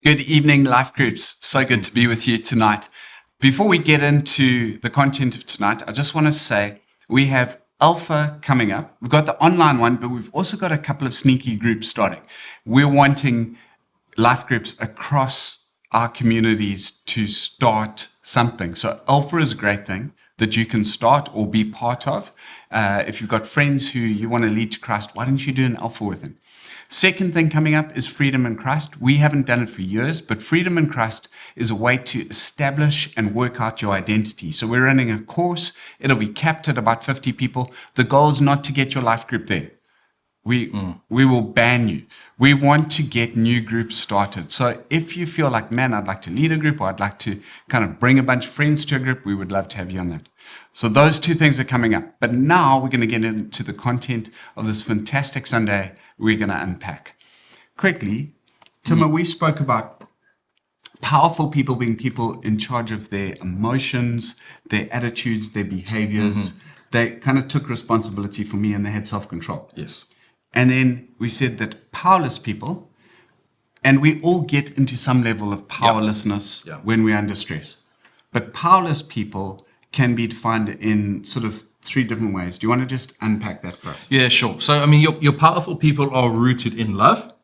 Good evening, Life Groups. So good to be with you tonight. Before we get into the content of tonight, I just want to say we have Alpha coming up. We've got the online one, but we've also got a couple of sneaky groups starting. We're wanting Life Groups across our communities to start something. So Alpha is a great thing that you can start or be part of. If you've got friends who you want to lead to Christ, why don't you do an Alpha with them? Second thing coming up is Freedom in Christ. We haven't done it for years, but Freedom in Christ is a way to establish and work out your identity. So we're running a course. It'll be capped at about 50 people. The goal is not to get your life group there. We will ban you. We want to get new groups started. So if you feel like, man, I'd like to lead a group, or I'd like to kind of bring a bunch of friends to a group, we would love to have you on that. So those two things are coming up. But now we're going to get into the content of this fantastic Sunday we're going to unpack. Quickly, Tima, we spoke about powerful people being people in charge of their emotions, their attitudes, their behaviors. They kind of took responsibility for me and they had self-control. Yes. And then we said that powerless people, and we all get into some level of powerlessness when we're under stress. But powerless people can be defined in sort of three different ways. Do you want to just unpack that for us? Yeah, sure. So, I mean, your powerful people are rooted in love.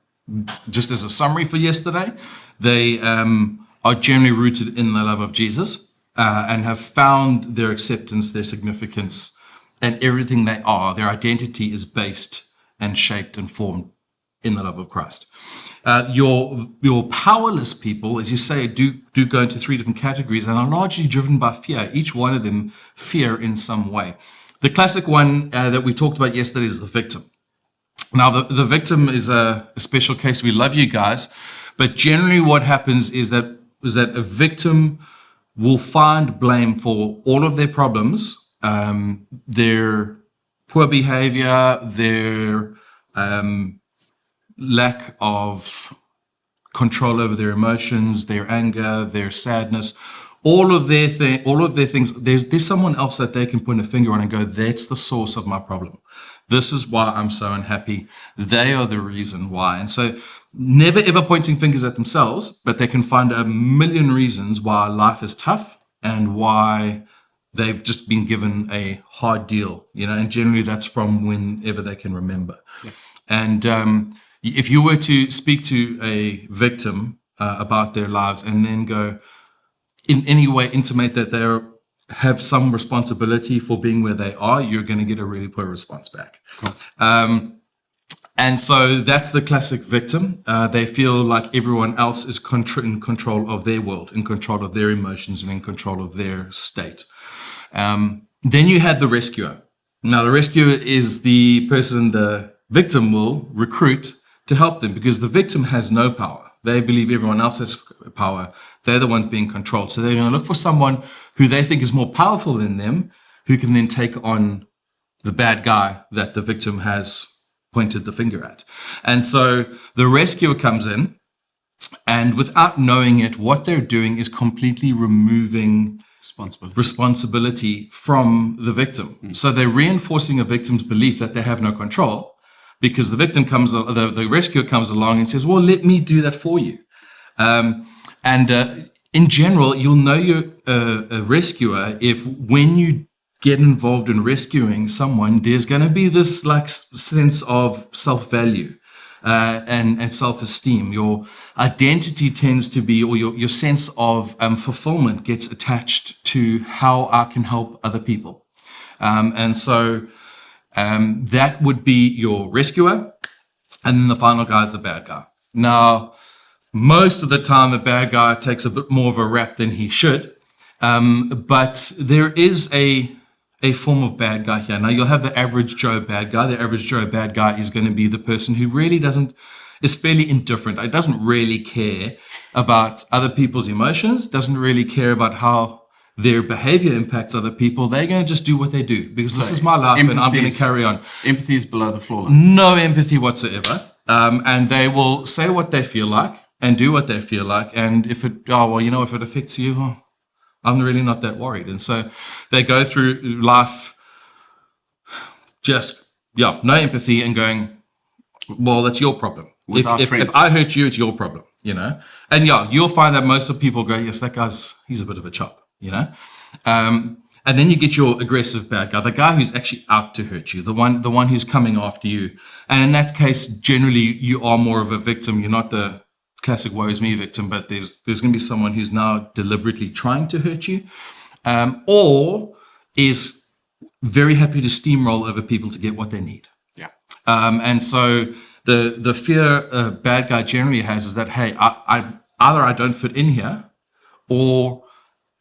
Just as a summary for yesterday, they are generally rooted in the love of Jesus and have found their acceptance, their significance, and everything they are. Their identity is based and shaped and formed in the love of Christ. Your powerless people, as you say, do go into three different categories and are largely driven by fear. Each one of them fear in some way. The classic one that we talked about yesterday is the victim. Now, the victim is a special case. We love you guys, but generally what happens is that a victim will find blame for all of their problems, their poor behavior, their lack of control over their emotions, their anger, their sadness, all of their things. There's someone else that they can put a finger on and go, that's the source of my problem. This is why I'm so unhappy. They are the reason why. And so never ever pointing fingers at themselves, but they can find a million reasons why life is tough and why they've just been given a hard deal, and generally that's from whenever they can remember. Yeah. And if you were to speak to a victim about their lives and then go in any way intimate that they have some responsibility for being where they are, you're going to get a really poor response back. Cool. And so that's the classic victim. They feel like everyone else is in control of their world, in control of their emotions, and in control of their state. Then you had the rescuer. Now, the rescuer is the person the victim will recruit to help them, because the victim has no power. They believe everyone else has power. They're the ones being controlled. So they're going to look for someone who they think is more powerful than them, who can then take on the bad guy that the victim has pointed the finger at. And so the rescuer comes in, and without knowing it, what they're doing is completely removing responsibility from the victim. So they're reinforcing a victim's belief that they have no control, because the rescuer comes along and says, well, let me do that for you. In general, you'll know you're a rescuer if when you get involved in rescuing someone, there's going to be this sense of self-value and self-esteem. Your identity tends to be, or your sense of fulfillment gets attached to how I can help other people. That would be your rescuer. And then the final guy is the bad guy. Now, most of the time, the bad guy takes a bit more of a rap than he should. But there is a form of bad guy here. Now, you'll have the average Joe bad guy. The average Joe bad guy is going to be the person who really is fairly indifferent. It doesn't really care about other people's emotions, doesn't really care about how their behavior impacts other people. They're going to just do what they do, because this is my life and I'm going to carry on. Empathy is below the floor line. No empathy whatsoever. And they will say what they feel like and do what they feel like. And if it affects you, I'm really not that worried. And so they go through life just, no empathy and going, well, that's your problem. If I hurt you, it's your problem. you know? And yeah, you'll find that most of people go, yes, he's a bit of a chop, you know? And then you get your aggressive bad guy, the guy who's actually out to hurt you, the one who's coming after you. And in that case, generally, you are more of a victim. You're not the classic woe is me victim, but there's going to be someone who's now deliberately trying to hurt you, or is very happy to steamroll over people to get what they need. Yeah. And so the fear a bad guy generally has is that, hey, I either I don't fit in here, or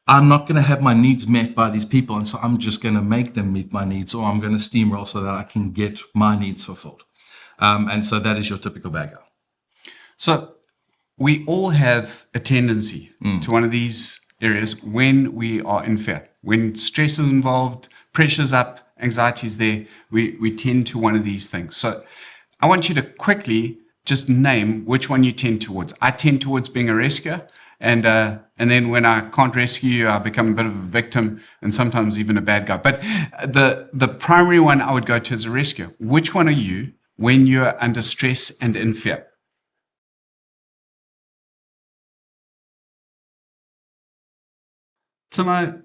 I'm not going to have my needs met by these people, and so I'm just going to make them meet my needs, or I'm going to steamroll so that I can get my needs fulfilled. And so that is your typical bad guy. So we all have a tendency to one of these areas when we are in fear. When stress is involved, pressure's up, anxiety's there, we tend to one of these things. So I want you to quickly just name which one you tend towards. I tend towards being a rescuer. And then when I can't rescue you, I become a bit of a victim and sometimes even a bad guy. But the primary one I would go to is a rescuer. Which one are you when you're under stress and in fear? Timo,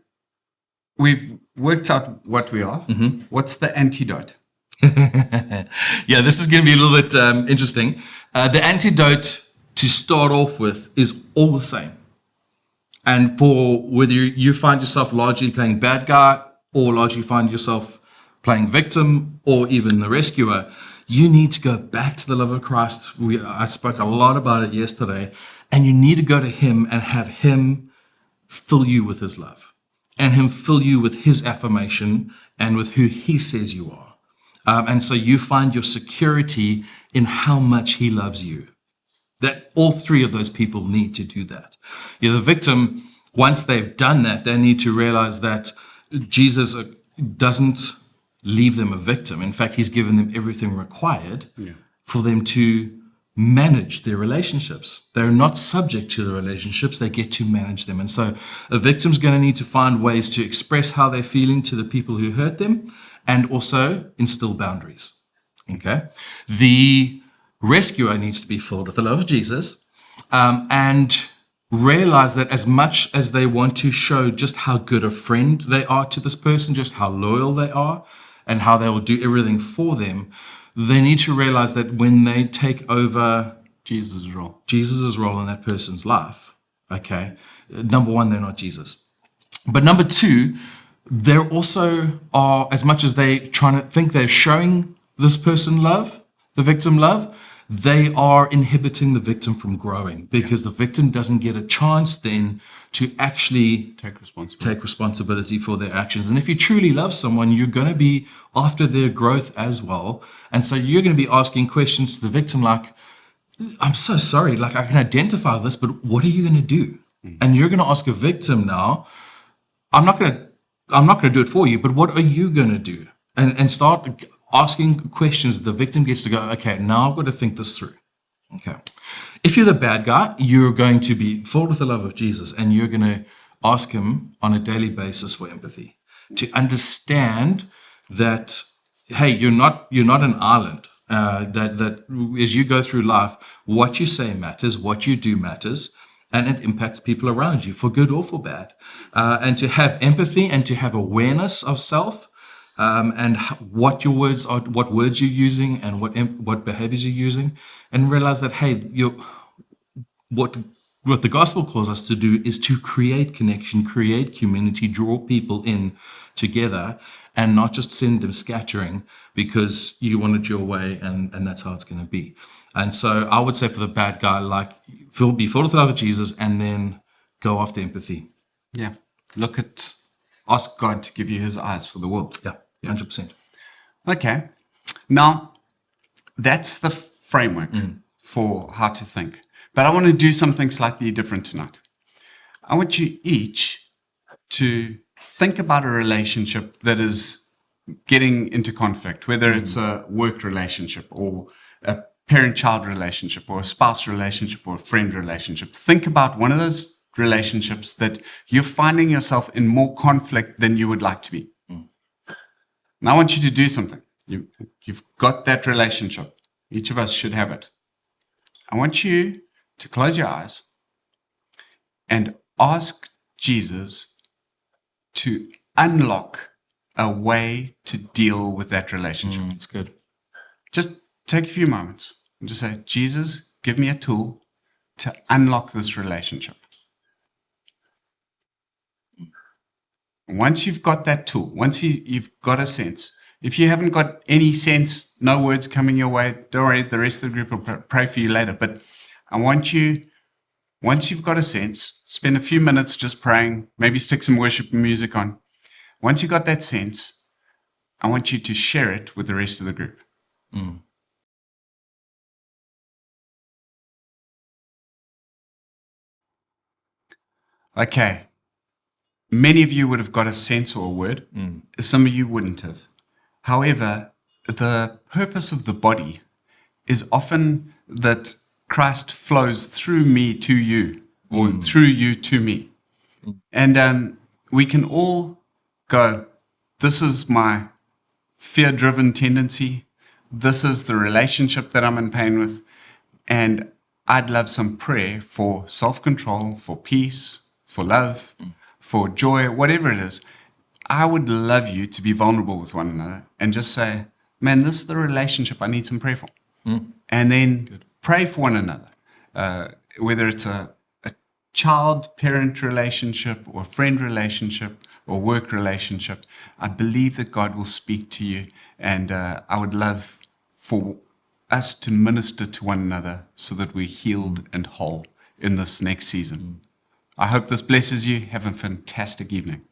we've worked out what we are. Mm-hmm. What's the antidote? Yeah, this is going to be a little bit interesting. The antidote to start off with is all the same. And for whether you find yourself largely playing bad guy or largely find yourself playing victim or even the rescuer, you need to go back to the love of Christ. I spoke a lot about it yesterday, and you need to go to him and have him fill you with his love and him fill you with his affirmation and with who he says you are. And so you find your security in how much he loves you. That all three of those people need to do that. The victim, once they've done that, they need to realize that Jesus doesn't leave them a victim. In fact, he's given them everything required for them to manage their relationships. They're not subject to the relationships, they get to manage them. And so a victim's going to need to find ways to express how they're feeling to the people who hurt them and also instill boundaries. Okay? The rescuer needs to be filled with the love of Jesus and realize that as much as they want to show just how good a friend they are to this person, just how loyal they are, and how they will do everything for them, they need to realize that when they take over Jesus' role in that person's life, okay, number one, they're not Jesus. But number two, they're also are, as much as they trying to think they're showing this person love, the victim love, they are inhibiting the victim from growing because the victim doesn't get a chance then to actually take responsibility for their actions. And if you truly love someone, you're going to be after their growth as well. And so you're going to be asking questions to the victim like, I'm so sorry, like I can identify this, but what are you going to do? And you're going to ask a victim now, I'm not going to do it for you, but what are you going to do? And start asking questions. The victim gets to go, okay, now I've got to think this through. Okay. If you're the bad guy, you're going to be filled with the love of Jesus and you're going to ask him on a daily basis for empathy, to understand that, hey, you're not an island, that as you go through life, what you say matters, what you do matters, and it impacts people around you for good or for bad. And to have empathy and to have awareness of self, and what your words are, what words you're using, and what behaviors you're using, and realize that, hey, what the gospel calls us to do is to create connection, create community, draw people in together, and not just send them scattering because you want it your way, and that's how it's going to be. And so I would say for the bad guy, like, be filled with the love of Jesus, and then go after empathy. Yeah. Ask God to give you his eyes for the world. Yeah, 100%. Okay. Now, that's the framework for how to think. But I want to do something slightly different tonight. I want you each to think about a relationship that is getting into conflict, whether it's a work relationship or a parent-child relationship or a spouse relationship or a friend relationship. Think about one of those relationships that you're finding yourself in more conflict than you would like to be. Now I want you to do something. You've got that relationship. Each of us should have it. I want you to close your eyes and ask Jesus to unlock a way to deal with that relationship. It's good. Just take a few moments and just say, Jesus, give me a tool to unlock this relationship. Once you've got that tool, once you've got a sense, if you haven't got any sense, no words coming your way, don't worry, the rest of the group will pray for you later. But I want you, once you've got a sense, spend a few minutes just praying, maybe stick some worship music on. Once you've got that sense, I want you to share it with the rest of the group. Okay. Many of you would have got a sense or a word. Some of you wouldn't have. However, the purpose of the body is often that Christ flows through me to you, or through you to me. And we can all go, this is my fear-driven tendency. This is the relationship that I'm in pain with. And I'd love some prayer for self-control, for peace, for love, for joy, whatever it is. I would love you to be vulnerable with one another and just say, man, this is the relationship I need some prayer for. And then pray for one another, whether it's a child-parent relationship or friend relationship or work relationship. I believe that God will speak to you, and I would love for us to minister to one another so that we're healed and whole in this next season. I hope this blesses you. Have a fantastic evening.